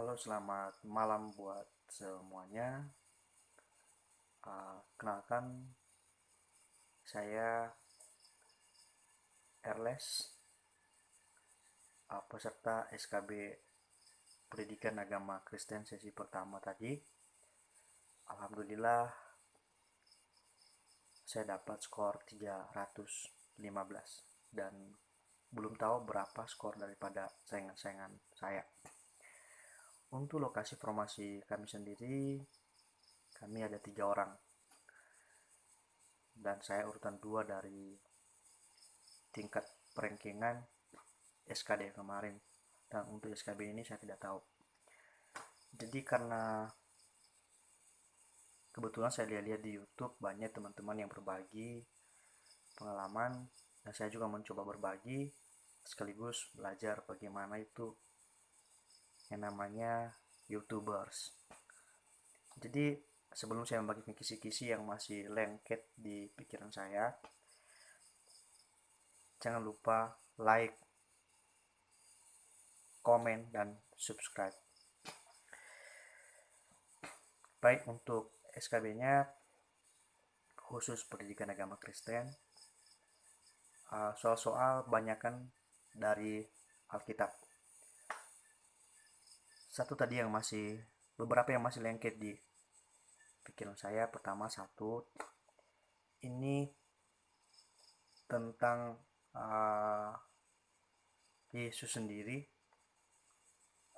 Halo, selamat malam buat semuanya. Kenalkan, saya Erles, peserta SKB Pendidikan Agama Kristen sesi pertama tadi. Alhamdulillah, saya dapat skor 315 dan belum tahu berapa skor daripada saingan-saingan saya. Untuk lokasi formasi kami sendiri, kami ada 3 orang dan saya urutan 2 dari tingkat perankingan SKD kemarin, dan untuk SKB ini saya tidak tahu. Jadi karena kebetulan saya lihat-lihat di YouTube banyak teman-teman yang berbagi pengalaman, dan saya juga mencoba berbagi sekaligus belajar bagaimana itu yang namanya YouTubers. Jadi sebelum saya membagikan kisi-kisi yang masih lengket di pikiran saya, jangan lupa like, komen, dan subscribe. Baik, untuk SKB-nya khusus pendidikan agama Kristen, soal-soal banyakkan dari Alkitab. Beberapa yang masih lengket di pikiran saya. Pertama, ini tentang Yesus sendiri,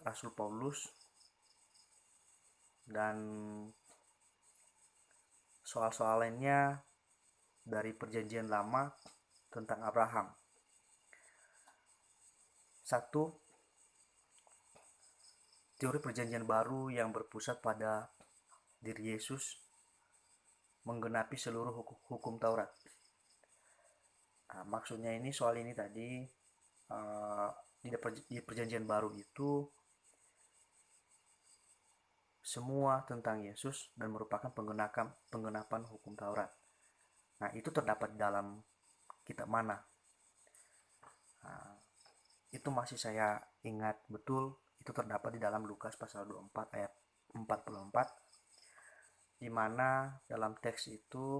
Rasul Paulus, dan soal-soal lainnya dari Perjanjian Lama tentang Abraham. Satu, teori Perjanjian Baru yang berpusat pada diri Yesus menggenapi seluruh hukum Taurat. Maksudnya ini soal ini tadi, di Perjanjian Baru itu semua tentang Yesus dan merupakan penggenapan hukum Taurat. Nah, itu terdapat dalam kitab mana? Nah, itu masih saya ingat betul, itu terdapat di dalam Lukas pasal 24 ayat 44, di mana dalam teks itu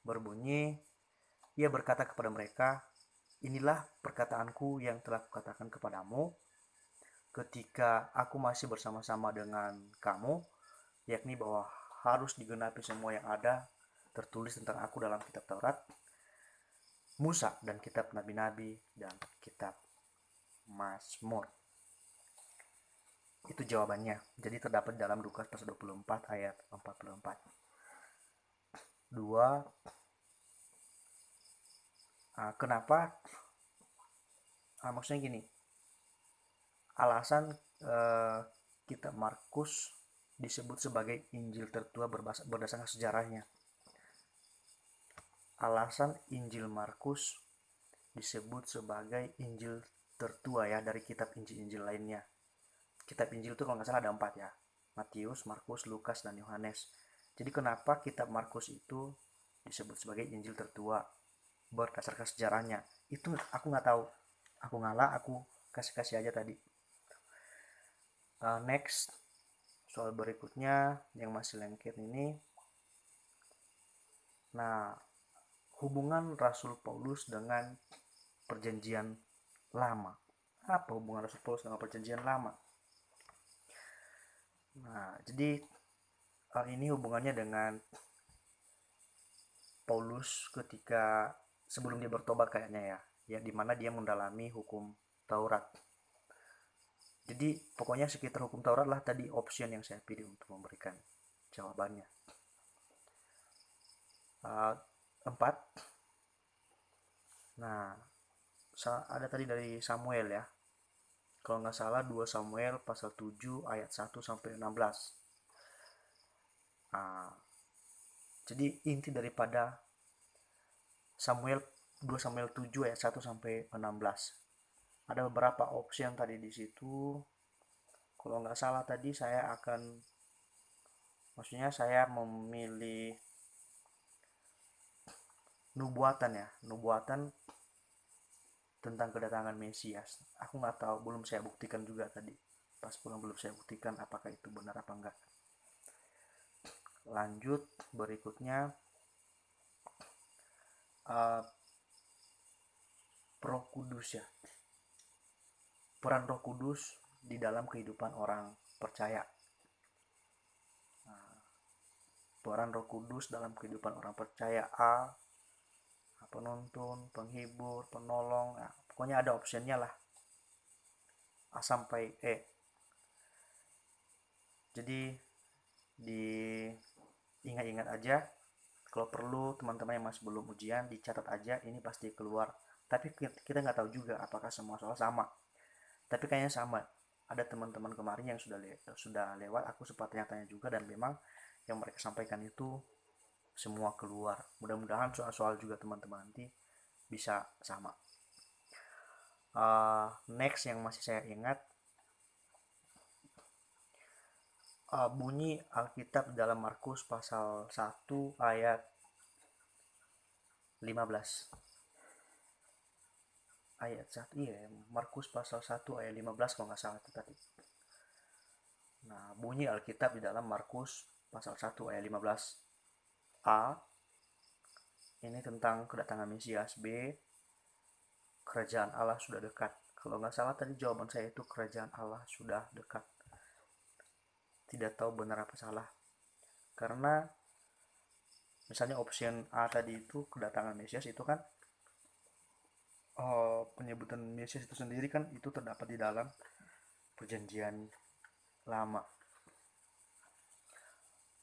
berbunyi, ia berkata kepada mereka, inilah perkataanku yang telah kukatakan kepadamu ketika aku masih bersama-sama dengan kamu, yakni bahwa harus digenapi semua yang ada tertulis tentang aku dalam kitab Taurat, Musa, dan kitab nabi-nabi, dan kitab Mazmur. Itu jawabannya. Jadi terdapat dalam Lukas pasal 24 ayat 44. Dua, kenapa? Maksudnya gini, alasan kitab Markus disebut sebagai Injil tertua berdasarkan sejarahnya. Alasan Injil Markus disebut sebagai Injil tertua ya dari kitab Injil-Injil lainnya. Kitab Injil itu kalau nggak salah ada 4 ya, Matius, Markus, Lukas, dan Yohanes. Jadi kenapa kitab Markus itu disebut sebagai Injil tertua berdasarkan sejarahnya? Itu aku nggak tahu. Aku ngalah, aku kasih aja tadi. Next, soal berikutnya yang masih lengket ini. Nah, hubungan Rasul Paulus dengan Perjanjian Lama. Apa hubungan Rasul Paulus dengan Perjanjian Lama? Nah, jadi ini hubungannya dengan Paulus ketika sebelum dia bertobat kayaknya ya dimana dia mendalami hukum Taurat. Jadi pokoknya sekitar hukum Taurat lah tadi option yang saya pilih untuk memberikan jawabannya. 4. Nah, ada tadi dari Samuel ya. Kalau nggak salah 2 Samuel pasal 7 ayat 1 sampai 16. Jadi inti daripada Samuel 2 Samuel 7 ayat 1 sampai 16. Ada beberapa option tadi di situ. Kalau nggak salah tadi saya memilih nubuatan tentang kedatangan Mesias. Aku nggak tahu, belum saya buktikan juga tadi. Pas pulang belum saya buktikan apakah itu benar apa enggak. Lanjut berikutnya, Roh Kudus ya. Peran Roh Kudus di dalam kehidupan orang percaya. Peran Roh Kudus dalam kehidupan orang percaya: penuntun, penghibur, penolong. Nah, pokoknya ada optionnya lah, A sampai E. Jadi diingat-ingat aja. Kalau perlu teman-teman yang masih belum ujian dicatat aja, ini pasti keluar. Tapi kita nggak tahu juga apakah semua soal sama. Tapi kayaknya sama. Ada teman-teman kemarin yang sudah lewat, aku sempat tanya-tanya juga, dan memang yang mereka sampaikan itu semua keluar. Mudah-mudahan soal-soal juga teman-teman nanti bisa sama. Next yang masih saya ingat, bunyi Alkitab dalam Markus pasal 1 ayat 15. Ayat 1, iya, Markus pasal 1 ayat 15 kalau nggak salah itu tadi. Nah, bunyi Alkitab di dalam Markus pasal 1 ayat 15. A, ini tentang kedatangan Mesias. B, kerajaan Allah sudah dekat. Kalau nggak salah tadi jawaban saya itu kerajaan Allah sudah dekat. Tidak tahu benar apa salah. Karena misalnya option A tadi itu kedatangan Mesias itu kan, penyebutan Mesias itu sendiri kan itu terdapat di dalam perjanjian lama.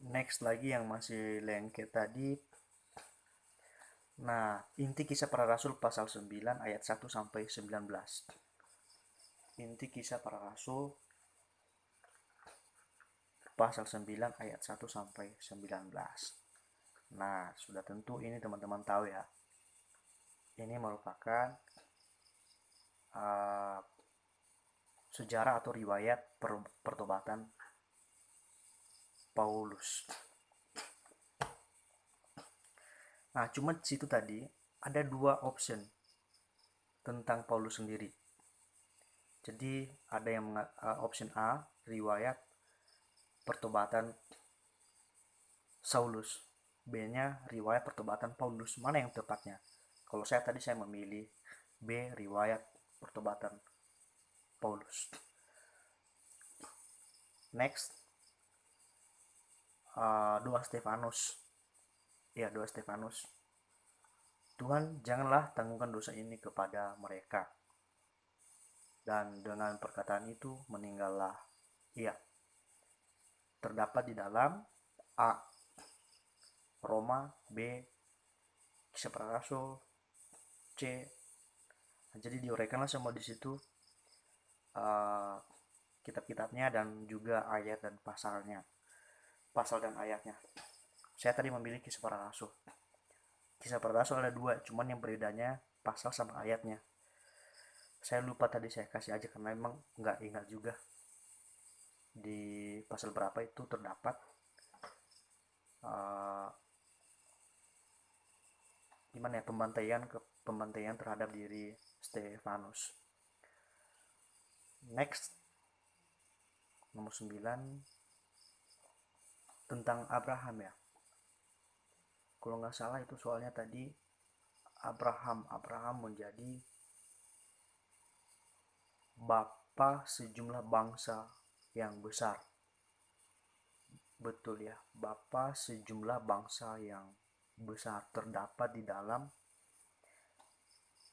Next lagi yang masih lengket tadi. Nah, inti kisah para rasul pasal 9 ayat 1 sampai 19. Inti kisah para rasul pasal 9 ayat 1 sampai 19. Nah, sudah tentu ini teman-teman tahu ya. Ini merupakan sejarah atau riwayat pertobatan Paulus. Nah, cuma di situ tadi ada dua option tentang Paulus sendiri. Jadi ada yang option A, riwayat pertobatan Saulus. B-nya riwayat pertobatan Paulus. Mana yang tepatnya? Kalau saya memilih B, riwayat pertobatan Paulus. Next, doa Stefanus. Ya, doa Stefanus. Tuhan, janganlah tanggungkan dosa ini kepada mereka. Dan dengan perkataan itu meninggallah ia. Terdapat di dalam A, Roma, B, Kisah Para Rasul, C. Jadi diuraikanlah semua di situ kitab-kitabnya dan juga ayat dan pasalnya, pasal dan ayatnya. Saya tadi memilih Kisah Para Rasul. Kisah Para Rasul ada dua, cuman yang berbedanya pasal sama ayatnya. Saya lupa tadi saya kasih aja karena memang nggak ingat juga di pasal berapa itu terdapat gimana ya, pembantaian terhadap diri Stefanus. Next, nomor 9, tentang Abraham ya. Kalau nggak salah itu soalnya tadi Abraham menjadi bapa sejumlah bangsa yang besar. Betul ya, bapa sejumlah bangsa yang besar terdapat di dalam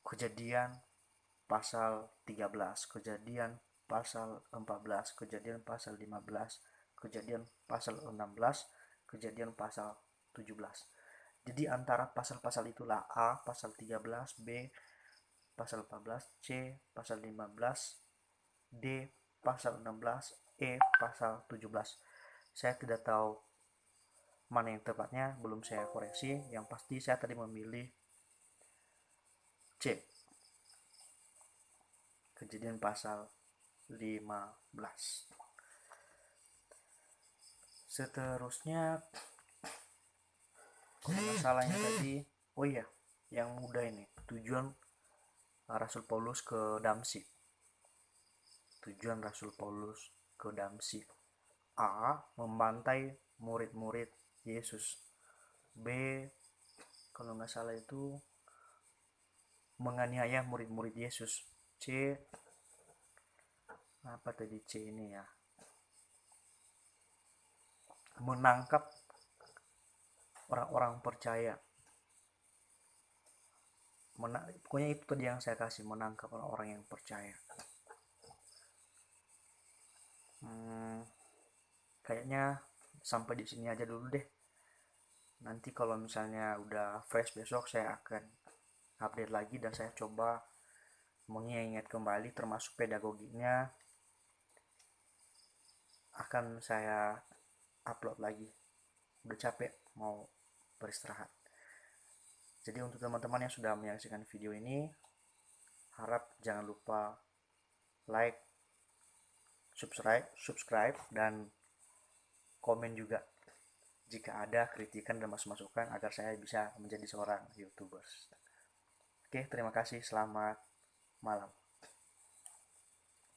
Kejadian pasal 13, Kejadian pasal 14, Kejadian pasal 15, Kejadian pasal 16, Kejadian pasal 17. Jadi antara pasal-pasal itulah A pasal 13, B pasal 14, C pasal 15, D pasal 16, E pasal 17. Saya tidak tahu mana yang tepatnya, belum saya koreksi. Yang pasti saya tadi memilih C, Kejadian pasal 15. Seterusnya, kalau masalah yang tadi, oh iya, yang muda ini, tujuan Rasul Paulus ke Damsyik. tujuan Rasul Paulus ke Damsyik. A. Membantai murid-murid Yesus. B. Kalau nggak salah itu menganiaya murid-murid Yesus. C. Apa tadi C ini ya? Menangkap orang-orang percaya. Pokoknya itu tadi yang saya kasih, menangkap orang-orang yang percaya. Kayaknya sampai di sini aja dulu deh. Nanti kalau misalnya udah fresh besok saya akan update lagi dan saya coba mengingat kembali termasuk pedagoginya akan saya upload lagi. Udah capek mau beristirahat. Jadi untuk teman-teman yang sudah menyaksikan video ini, harap jangan lupa like, subscribe dan komen juga jika ada kritikan dan masukan agar saya bisa menjadi seorang YouTuber. Oke, terima kasih. Selamat malam.